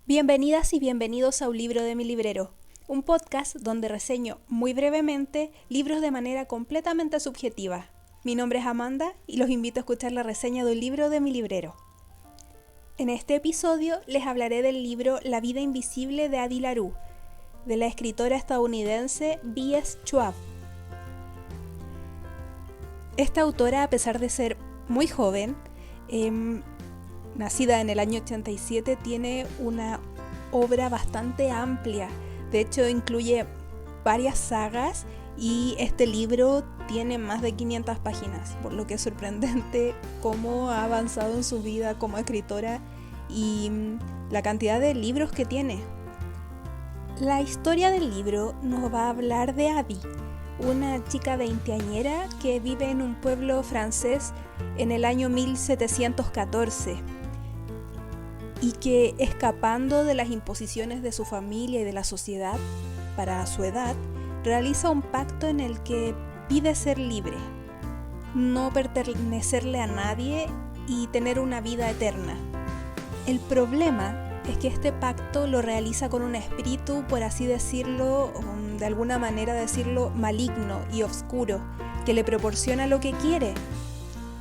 Bienvenidas y bienvenidos a Un Libro de mi Librero, un podcast donde reseño muy brevemente libros de manera completamente subjetiva. Mi nombre es Amanda y los invito a escuchar la reseña de Un Libro de mi Librero. En este episodio les hablaré del libro La vida invisible de Addie LaRue, de la escritora estadounidense B.S. Schwab. Esta autora, a pesar de ser muy joven, nacida en el año 87, tiene una obra bastante amplia. De hecho, incluye varias sagas y este libro tiene más de 500 páginas, por lo que es sorprendente cómo ha avanzado en su vida como escritora y la cantidad de libros que tiene. La historia del libro nos va a hablar de Addie, una chica veinteañera que vive en un pueblo francés en el año 1714 y que, escapando de las imposiciones de su familia y de la sociedad para su edad, realiza un pacto en el que pide ser libre, no pertenecerle a nadie y tener una vida eterna. El problema es que este pacto lo realiza con un espíritu, por así decirlo, de alguna manera decirlo, maligno y oscuro, que le proporciona lo que quiere,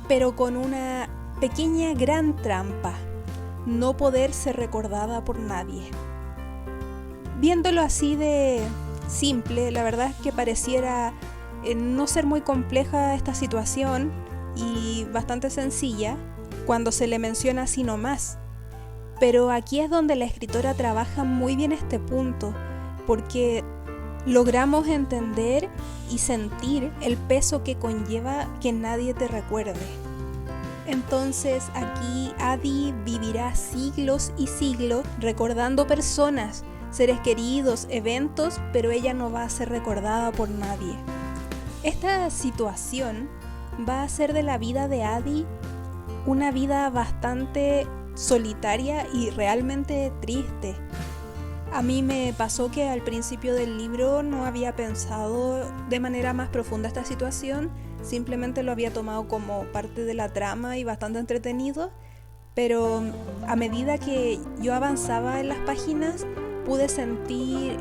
pero con una pequeña gran trampa: no poder ser recordada por nadie. Viéndolo así de simple, la verdad es que pareciera no ser muy compleja esta situación y bastante sencilla cuando se le menciona así nomás. Pero aquí es donde la escritora trabaja muy bien este punto, porque logramos entender y sentir el peso que conlleva que nadie te recuerde. Entonces aquí Addie vivirá siglos y siglos recordando personas, seres queridos, eventos, pero ella no va a ser recordada por nadie. Esta situación va a hacer de la vida de Addie una vida bastante solitaria y realmente triste. A mí me pasó que al principio del libro no había pensado de manera más profunda esta situación, simplemente lo había tomado como parte de la trama y bastante entretenido, pero a medida que yo avanzaba en las páginas pude sentir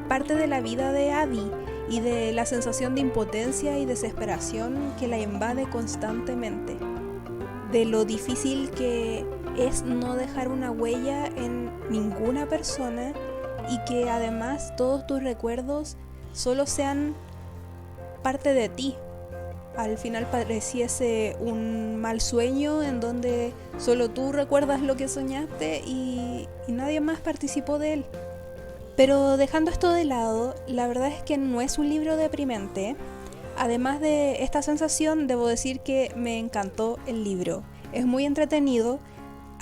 parte de la vida de Addie y de la sensación de impotencia y desesperación que la invade constantemente, de lo difícil que es no dejar una huella en ninguna persona y que además todos tus recuerdos solo sean parte de ti. Al final pareciese un mal sueño en donde solo tú recuerdas lo que soñaste y nadie más participó de él. Pero dejando esto de lado, la verdad es que no es un libro deprimente. Además de esta sensación, debo decir que me encantó el libro. Es muy entretenido.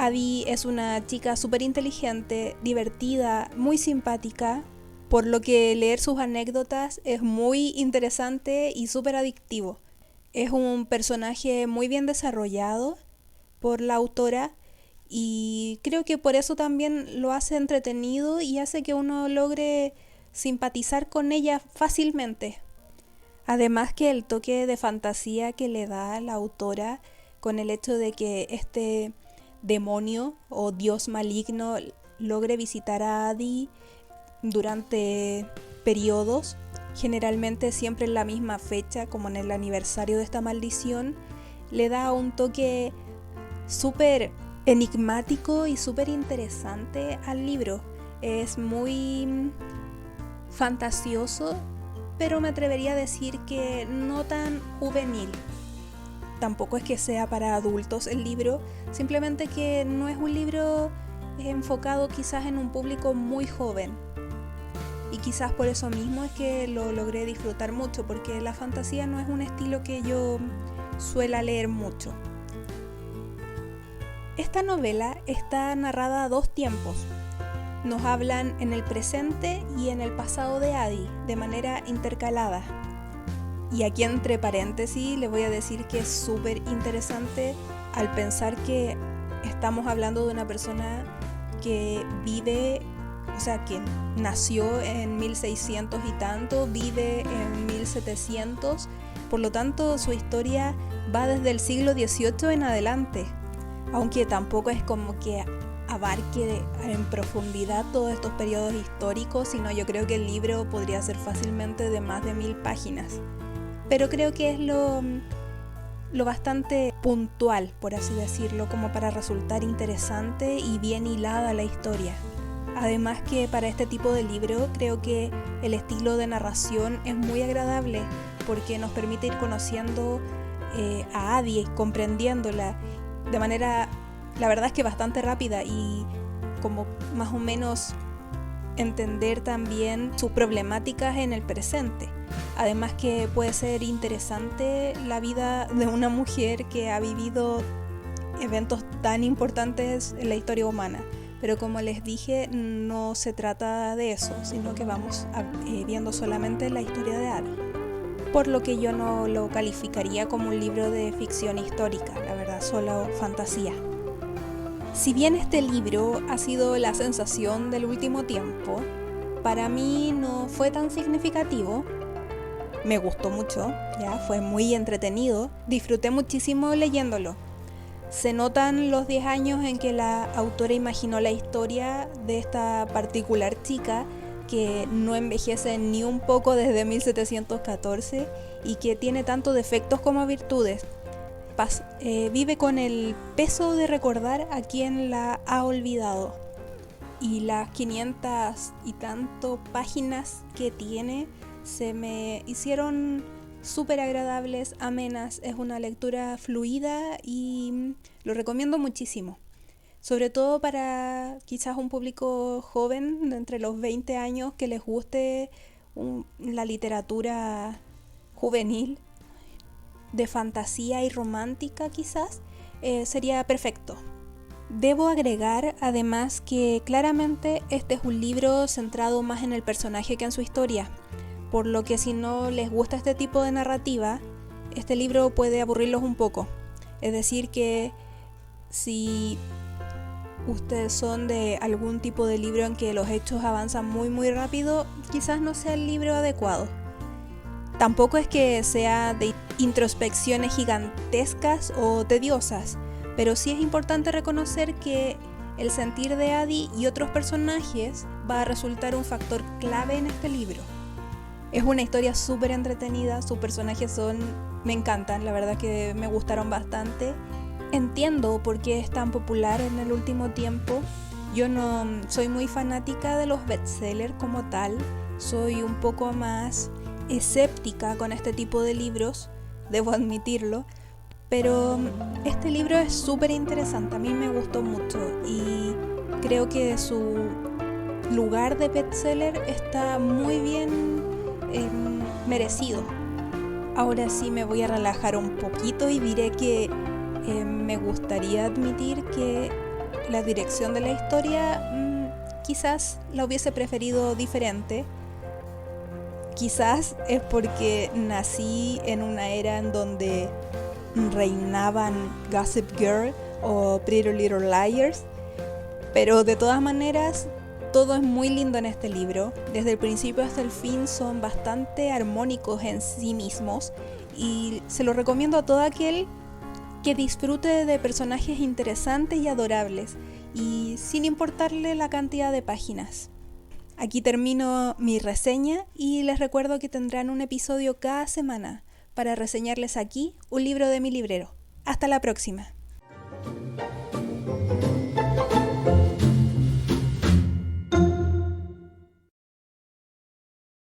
Addie es una chica súper inteligente, divertida, muy simpática, por lo que leer sus anécdotas es muy interesante y súper adictivo. Es un personaje muy bien desarrollado por la autora y creo que por eso también lo hace entretenido y hace que uno logre simpatizar con ella fácilmente. Además que el toque de fantasía que le da la autora con el hecho de que este demonio o dios maligno logre visitar a Addie durante periodos, generalmente siempre en la misma fecha, como en el aniversario de esta maldición, le da un toque súper enigmático y súper interesante al libro. Es muy fantasioso, pero me atrevería a decir que no tan juvenil. Tampoco es que sea para adultos el libro, simplemente que no es un libro enfocado quizás en un público muy joven. Y quizás por eso mismo es que lo logré disfrutar mucho, porque la fantasía no es un estilo que yo suela leer mucho. Esta novela está narrada a dos tiempos. Nos hablan en el presente y en el pasado de Addie, de manera intercalada. Y aquí entre paréntesis le voy a decir que es súper interesante al pensar que estamos hablando de una persona que vive, o sea, que nació en 1600 y tanto, vive en 1700 Por lo tanto, su historia va desde el siglo XVIII en adelante, aunque tampoco es como que abarque en profundidad todos estos periodos históricos, sino yo creo que el libro podría ser fácilmente de más de 1000 páginas. Pero creo que es lo bastante puntual, por así decirlo, como para resultar interesante y bien hilada la historia. Además que para este tipo de libro creo que el estilo de narración es muy agradable porque nos permite ir conociendo a Adi, comprendiéndola de manera, la verdad es que bastante rápida y como más o menos entender también sus problemáticas en el presente. Además que puede ser interesante la vida de una mujer que ha vivido eventos tan importantes en la historia humana. Pero como les dije, no se trata de eso, sino que vamos viendo solamente la historia de Adi. Por lo que yo no lo calificaría como un libro de ficción histórica, la verdad, solo fantasía. Si bien este libro ha sido la sensación del último tiempo, para mí no fue tan significativo. Me gustó mucho, ya fue muy entretenido, disfruté muchísimo leyéndolo. Se notan los 10 años en que la autora imaginó la historia de esta particular chica que no envejece ni un poco desde 1714 y que tiene tanto defectos como virtudes. Vive con el peso de recordar a quien la ha olvidado. Y las 500 y tanto páginas que tiene se me hicieron súper agradables, amenas. Es una lectura fluida y lo recomiendo muchísimo. Sobre todo para quizás un público joven de entre los 20 años que les guste la literatura juvenil, de fantasía y romántica quizás, sería perfecto. Debo agregar además que claramente este es un libro centrado más en el personaje que en su historia, por lo que si no les gusta este tipo de narrativa, este libro puede aburrirlos un poco. Es decir que si ustedes son de algún tipo de libro en que los hechos avanzan muy rápido, quizás no sea el libro adecuado. Tampoco es que sea de introspecciones gigantescas o tediosas, pero sí es importante reconocer que el sentir de Adi y otros personajes va a resultar un factor clave en este libro. Es una historia súper entretenida, sus personajes me encantan, la verdad que me gustaron bastante. Entiendo por qué es tan popular en el último tiempo. Yo no soy muy fanática de los bestsellers como tal, soy un poco más escéptica con este tipo de libros, debo admitirlo, pero este libro es súper interesante, a mí me gustó mucho y creo que su lugar de bestseller está muy bien merecido. Ahora sí me voy a relajar un poquito y diré que me gustaría admitir que la dirección de la historia quizás la hubiese preferido diferente. Quizás es porque nací en una era en donde reinaban Gossip Girl o Pretty Little Liars, pero de todas maneras todo es muy lindo en este libro. Desde el principio hasta el fin son bastante armónicos en sí mismos y se lo recomiendo a todo aquel que disfrute de personajes interesantes y adorables y sin importarle la cantidad de páginas. Aquí termino mi reseña y les recuerdo que tendrán un episodio cada semana para reseñarles aquí un libro de mi librero. Hasta la próxima.